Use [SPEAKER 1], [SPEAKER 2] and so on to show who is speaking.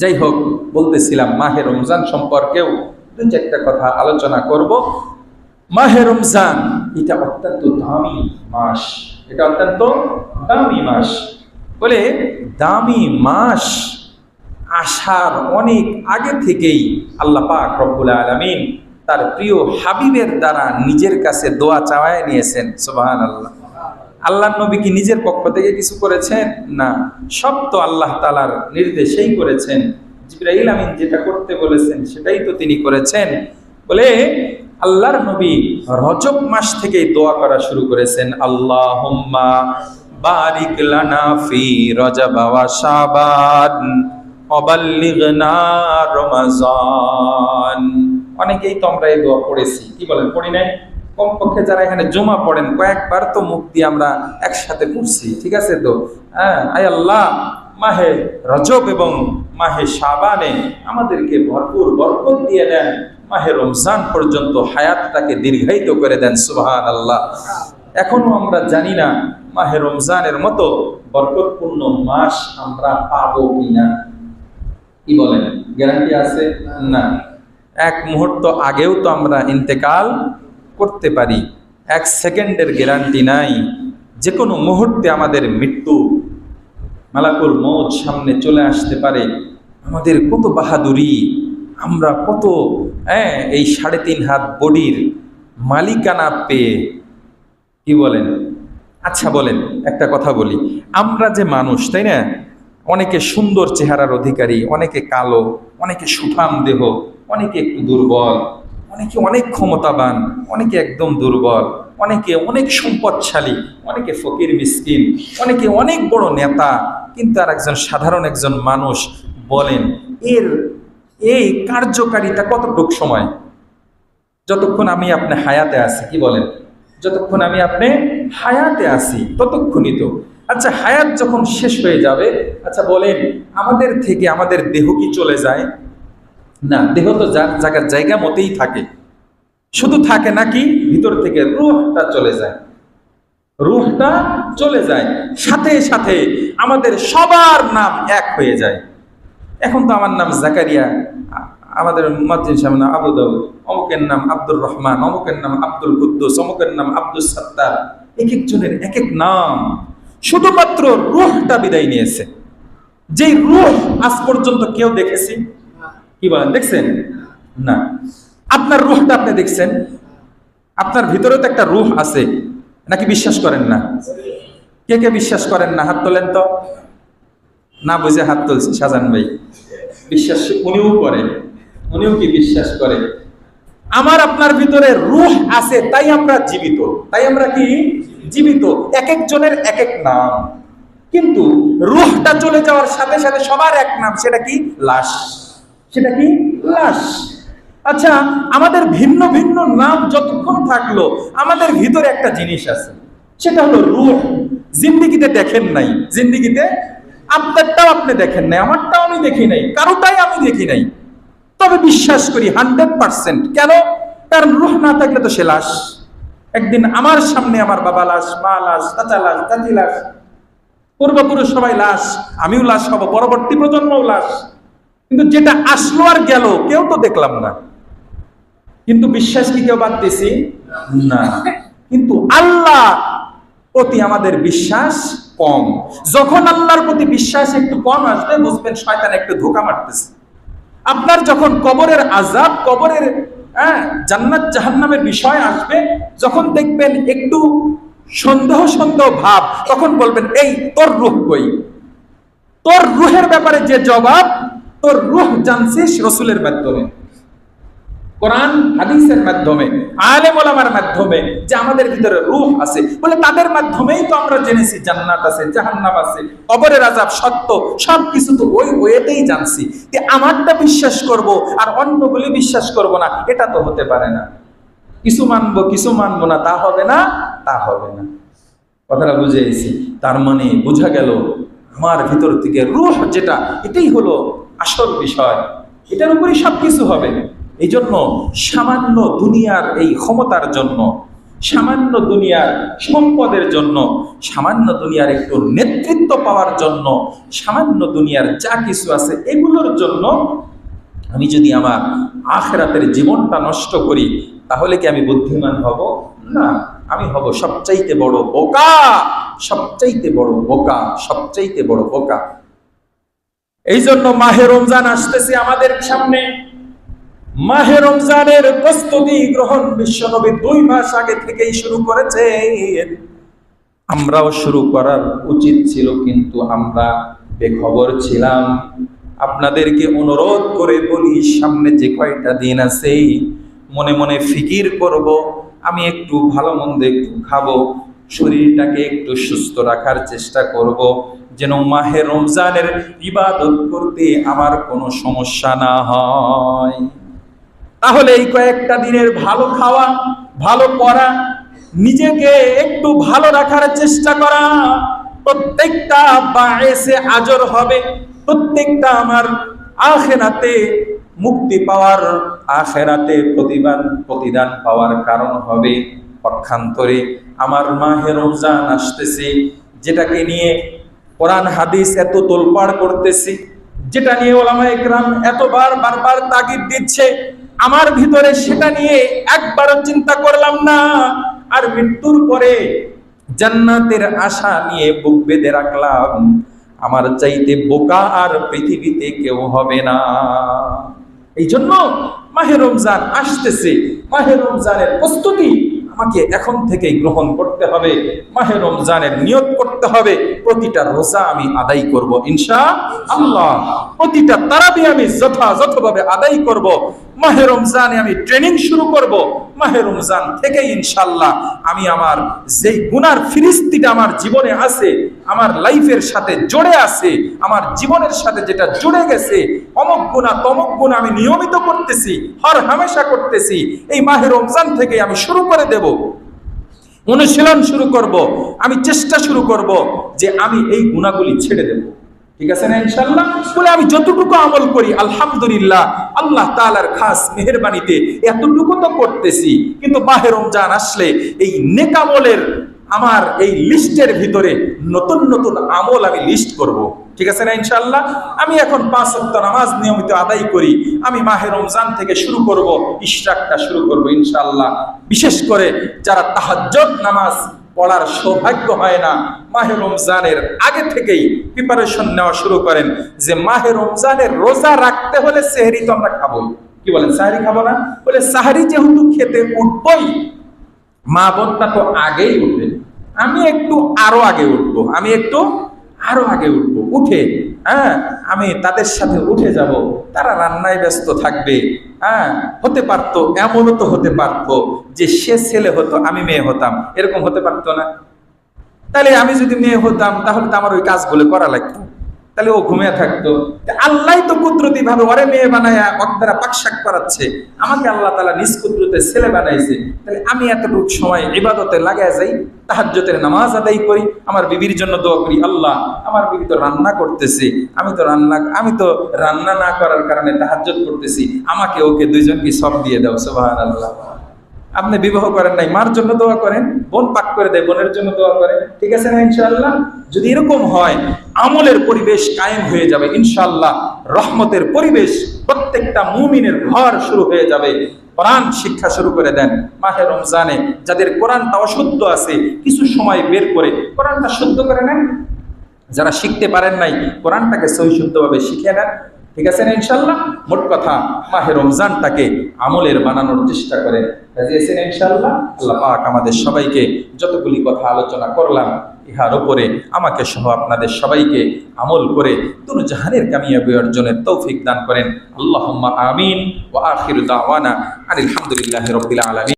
[SPEAKER 1] যাই হোক, বলতেছিলাম মাহে রমজান সম্পর্কেও দু চারটা কথা আলোচনা করব। মাহে রমজান এটা অত্যন্ত দামি মাস, এটা অত্যন্ত দামি মাস। বলে দামি মাস আসার অনেক আগে থেকেই আল্লাহ পাক রব্বুল আলামিন তার প্রিয় হাবিবের দ্বারা নিজের কাছে দোয়া চাওয়ায় নিয়েছেন। সুবহানাল্লাহ। আল্লাহর নবী কি নিজের পক্ষ থেকে কিছু করেছেন? না, সব তো আল্লাহ তাআলার নির্দেশেই করেছেন। জিবরাইল আমিন যেটা করতে বলেছেন সেটাই তো তিনি করেছেন। বলে আল্লাহর নবী রজব মাস থেকেই দোয়া করা শুরু করেছেন, আল্লাহুম্মা বারিক লানা ফি রজব ওয়া শাবান ওয়াবাল্লিগনা রমাজান। অনেকেই তো আমরা এই দোয়া পড়েছি, কি বলেন, পড়ি নাই? কমপক্ষে যারা এখানে জমা পড়েন কয়েকবার তো মুখ দিয়ে আমরা একসাথে পড়ছি, ঠিক আছে তো? হ্যাঁ, আয় আল্লাহ, মাহে রজব এবং মাহে শাবানে আমাদেরকে ভরপুর বরকত দিয়ে দেন, মাহে রমজান পর্যন্ত হায়াতটাকে দীর্ঘায়িত করে দেন। সুবহানাল্লাহ। এখনো আমরা জানি না মাহে রমজানের মতো বরকতপূর্ণ মাস আমরা পাবো কিনা। কি বলেন, গ্যারান্টি আছে? না। এক মুহূর্ত আগেও তো আমরা ইন্তেকাল করতে পারি, এক সেকেন্ডের গ্যারান্টি নাই। যে কোনো মুহূর্তে আমাদের মৃত্যু, মালাকুল মউত সামনে চলে আসতে পারে। আমাদের কত বাহাদুরি, আমরা কত এই 3.5 হাত বডির মালিকানা পেয়ে, কি বলেন? আচ্ছা বলেন, একটা কথা বলি, আমরা যে মানুষ, তাই না? অনেকে সুন্দর চেহারার অধিকারী, অনেকে কালো, অনেকে সুঠাম দেহ, অনেকে একটু দুর্বল, অনেকে অনেক ক্ষমতাবান, অনেকে একদম দুর্বল, অনেকে অনেক সম্পদশালী, অনেকে ফকির মিসকিন, অনেকে অনেক বড় নেতা, কিন্তু আর একজন সাধারণ একজন মানুষ। বলেন এর এই কার্যকারিতা কতটুকু সময়? যতক্ষণ আমি আপনি হায়াতে আছি, কি বলেন? যতক্ষণ আমি আপনি হায়াতে আছি ততক্ষণই তো। আচ্ছা, হায়াত যখন শেষ হয়ে যাবে, আচ্ছা বলেন আমাদের থেকে আমাদের দেহ কি চলে যায়? না, দেহ তো যার জায়গার জায়গা মতেই থাকে। শুধু থাকে নাকি ভিতর থেকে রূহটা চলে যায়, রূহটা চলে যায়, সাথে সাথে আমাদের সবার নাম এক হয়ে যায়। এখন তো আমার নাম জাকারিয়া, আমাদের মুয়াজ্জিন সাহেব নাম আবু দাউদ, অমুকের নাম আব্দুর রহমান, অমুকের নাম আব্দুল কুদ্দুস, অমুকের নাম আব্দুস সাত্তার। এক একজনের এক এক নাম। শুধুমাত্র রূহটা বিদায় নিয়েছে। যেই রূহ আজ পর্যন্ত কেউ দেখেছি? কি বলেন, দেখছেন? না। আপনার রূহটা আপনি দেখছেন? আপনার ভিতরে তো একটা রূহ আছে, নাকি বিশ্বাস করেন না? কে কে বিশ্বাস করেন না? হাত তোলেন তো। না বুঝে হাত তুলছি শাহজাহান ভাই। বিশ্বাস উনিও করে, উনিও কি বিশ্বাস করে? আমার আপনার ভিতরে রূহ আছে, তাই আমরা জীবিত, তাই আমরা কি জীবিত। এক একজনের এক এক নাম, কিন্তু রূহটা চলে যাওয়ার সাথে সাথে সবার এক নাম, সেটা কি? লাশ। সেটা কি? লাশ। আচ্ছা, আমাদের ভিন্ন ভিন্ন নাম যতক্ষণ থাকলো, আমাদের ভিতরে একটা জিনিস আছে, সেটা হলো রূহ। জিন্দেগিতে দেখেন নাই, জিন্দেগিতে আপনারটাও আপনি দেখেন নাই, আমারটাও আমি দেখি নাই, কারোটাই আমি দেখি নাই, তবে বিশ্বাস করি 100%। কেন? কারণ রূহ না থাকলে তো সে লাশ। একদিন আমার সামনে আমার বাবা লাশ, মা লাশ, চাচা লাশ, চাচি লাশ, পূর্বপুরুষ সবাই লাশ, আমিও লাশ হব, পরবর্তী প্রজন্মও লাশ। কিন্তু যেটা আসলো আর গেল, কেউ তো দেখলাম না। কিন্তু বিশ্বাস কি কেউ বাদ দিছি? না। কিন্তু আল্লাহ প্রতি আমাদের বিশ্বাস কম। যখন আল্লাহর প্রতি বিশ্বাস একটু কম আসবে, বুঝবেন শয়তান একটু ধোঁকা মারতেছে। আপনার যখন কবরের আযাব, কবরের জান্নাত জাহান্নামের বিষয় আসবে, যখন দেখবেন একটু সন্দেহ সন্দেহ ভাব, তখন বলবেন এই তোর রূহ কই? তোর রূহের ব্যাপারে যে জবাব, তোর রূহ জানছিস রাসূলের মাধ্যমে, কোরআন হাদিসের মাধ্যমে, আলেম ওলামার মাধ্যমে, যে আমাদের ভিতরে রূহ আছে, বলে তাদের মাধ্যমেই তো আমরা জেনেছি জান্নাত আছে, জাহান্নাম আছে, কবরের আযাব সত্য, সবকিছু তো ওই ওয়েতেই জানছি। যে আমারটা বিশ্বাস করব আর অন্যগুলি বিশ্বাস করব না, এটা তো হতে পারে না। কিছু মানবো কিছু মানবো না, তা হবে না, তা হবে না। কথাটা বুঝেছি? তার মানে বোঝা গেল আমার ভিতর থেকে রূহ যেটা, এটাই হলো আসল বিষয়, এটার উপরই সবকিছু হবে। এই জন্য সামান্য দুনিয়ার এই ক্ষমতার জন্য, সামান্য দুনিয়ার সম্পদের জন্য, সামান্য দুনিয়ার একটু নেতৃত্ব পাওয়ার জন্য, সামান্য দুনিয়ার যা কিছু আছে এগুলোর জন্য আমি যদি আমার আখিরাতের জীবনটা নষ্ট করি, তাহলে কি আমি বুদ্ধিমান হব? না, আমি হব সবচাইতে বড় বোকা, সবচাইতে বড় বোকা, সবচাইতে বড় বোকা। এই জন্য মাহে রমজান আসতেছে আমাদের সামনে। মাহে রমজানের প্রস্তুতি গ্রহণ বিশ্বনবী 2 মাস আগে থেকেই শুরু করেছে। আমরাও শুরু করার উচিত ছিল, কিন্তু আমরা বেখবর ছিলাম। আপনাদেরকে অনুরোধ করে বলি, সামনে যে কয়টা দিন আছে মনে মনে ফিকির করব, আমি একটু ভালো মন্দ একটু খাবো, শরীরটাকে একটু সুস্থ রাখার চেষ্টা করব, যেন মাহে রমজানের ইবাদত করতে আমার কোনো সমস্যা না হয়। তাহলে এই কয়েকটা দিনের ভালো খাওয়া, ভালো পড়া, নিজেকে একটু ভালো রাখার চেষ্টা করা, প্রত্যেকটা বায়েসে আজর হবে, প্রত্যেকটা আমার আখিরাতে মুক্তি পাওয়ার, আখিরাতে প্রতিদান পাওয়ার কারণ হবে। পক্ষান্তরে আমার মাহে রমজান আসতেছে, যেটাকে নিয়ে কোরআন হাদিস এত তোলপাড় করতেছি, যেটা নিয়ে ওলামায়ে কেরাম বারবার তাগিদ দিচ্ছে, আমার ভিতরে সেটা নিয়ে একবারও চিন্তা করলাম না। আর মৃত্যুর পরে জান্নাতের আশা নিয়ে বুক বেঁধে রাখলাম। আমার চাইতে বোকা আর পৃথিবীতে কেউ হবে না। এই জন্য মাহে রমজান আসতেছে, মাহে রমজানের প্রস্তুতি আমাকে এখন থেকে গ্রহণ করতে হবে। মাহে রমজানের নিয়ত করতে হবে, প্রতিটা রোজা আমি আদায় করব ইনশাআল্লাহ, প্রতিটা তারাবি আমি যথাযথভাবে আদায় করব। মাহে রমজানে আমি ট্রেনিং শুরু করব। মাহে রমজান থেকে ইনশাআল্লাহ আমি আমার যেই গুনার ফিরিস্তিটা আমার জীবনে আছে, আমার লাইফের সাথে জড়ে আছে, আমার জীবনের সাথে যেটা জুড়ে গেছে, অমুক গুনাহ তমুক গুনাহ আমি নিয়মিত করতেছি, হর হামেশা করতেছি, এই মাহে রমজান থেকে আমি শুরু করে দেব, অনুশীলন শুরু করব, আমি চেষ্টা শুরু করব যে আমি এই গুনাহগুলি ছেড়ে দেব। ঠিক আছে না ইনশাআল্লাহ? বলে আমি যতটুকু আমল করি আলহামদুলিল্লাহ, আল্লাহ তাআলার খাস মেহেরবানিতে এতটুকু তো করতেছি, কিন্তু মাহে রমজান আসলে এই নেক আমলের আমার এই লিস্টের ভিতরে নতুন নতুন আমল আমি লিস্ট করব। ঠিক আছে না ইনশাআল্লাহ? আমি এখন 5 ওয়াক্ত নামাজ নিয়মিত আদায় করি, আমি মাহে রমজান থেকে শুরু করব, ইশরাকটা শুরু করব ইনশাআল্লাহ। বিশেষ করে যারা তাহাজ্জুদ নামাজ পড়ার সৌভাগ্য হয় না, মাহে রমজানের আগে থেকেই প্রিপারেশন নেওয়া শুরু করেন যে মাহে রমজানের রোজা রাখতে হলে সেহরি তো আমরা খাবোই। কি বলেন, সাহরি খাবো না? বলে সাহরি যেহেতু খেতে উঠবই, মা বোনটা তো আগেই উঠবে, আমি একটু আরো আগে উঠবো, আমি একটু আরো আগে উঠবো, উঠে আমি তাদের সাথে উঠে যাব, তারা রান্নায় ব্যস্ত থাকবে। হতে পারতো, এমনও তো হতে পারতো যে সে ছেলে হতো আমি মেয়ে হতাম, এরকম হতে পারতো না? তাহলে আমি যদি মেয়ে হতাম তাহলে তো আমার ওই কাজগুলো করা লাগতো, তাহলে ও ঘুমিয়ে থাকতো। আল্লাহ তো কুদরতি ভাবে ওরে মেয়ে বানায়া ওর দ্বারা পাকশাক করাচ্ছে, আমাকে আল্লাহ তাআলা নিজ কুদরতে ছেলে বানাইছে। তাহলে আমি এতটুকু সময় ইবাদতে লাগায় যাই, তাহাজ্জুদের নামাজ আদায় করি, আমার বিবির জন্য দোয়া করি, আল্লাহ আমার বিবি তো রান্না করতেছে, আমি তো রান্না না করার কারণে তাহাজ্জুদ করতেছি, আমাকে ওকে দুইজনকে সব দিয়ে দাও। সুবহানাল্লাহ। আপনি বিবাহ করেন নাই, মার জন্য দোয়া করেন, বোন পাক করে দেয়, বোনের জন্য দোয়া করেন। ঠিক আছে না ইনশাআল্লাহ? যদি এরকম হয়, আমলের পরিবেশ কায়েম হয়ে যাবে ইনশাআল্লাহ, রহমতের পরিবেশ, প্রত্যেকটা মুমিনের ঘর শুরু হয়ে যাবে। কোরআন শিক্ষা শুরু করে দেন মাহে রমজানে। যাদের কোরআনটা অশুদ্ধ আছে, কিছু সময় বের করে কোরআনটা শুদ্ধ করে নেন। যারা শিখতে পারেন নাই, কোরআনটাকে সহি শুদ্ধভাবে শিখে নেন। ঠিক আছে না ইনশাআল্লাহ? মোট কথা মাহে রমজানটাকে আমলের বানানোর চেষ্টা করেন। রাজি আছেন ইনশাআল্লাহ? আল্লাহ পাক আমাদের সবাইকে যতগুলি কথা আলোচনা করলাম, ইহার উপরে আমাকে সহ আপনাদের সবাইকে আমল করে দুনিয়া জাহানের কামিয়াবি অর্জনের তৌফিক দান করেন। আল্লাহুম্মা আমিন। ওয়া আখিরু দাওয়ানা আলহামদুলিল্লাহি রাব্বিল আলামিন।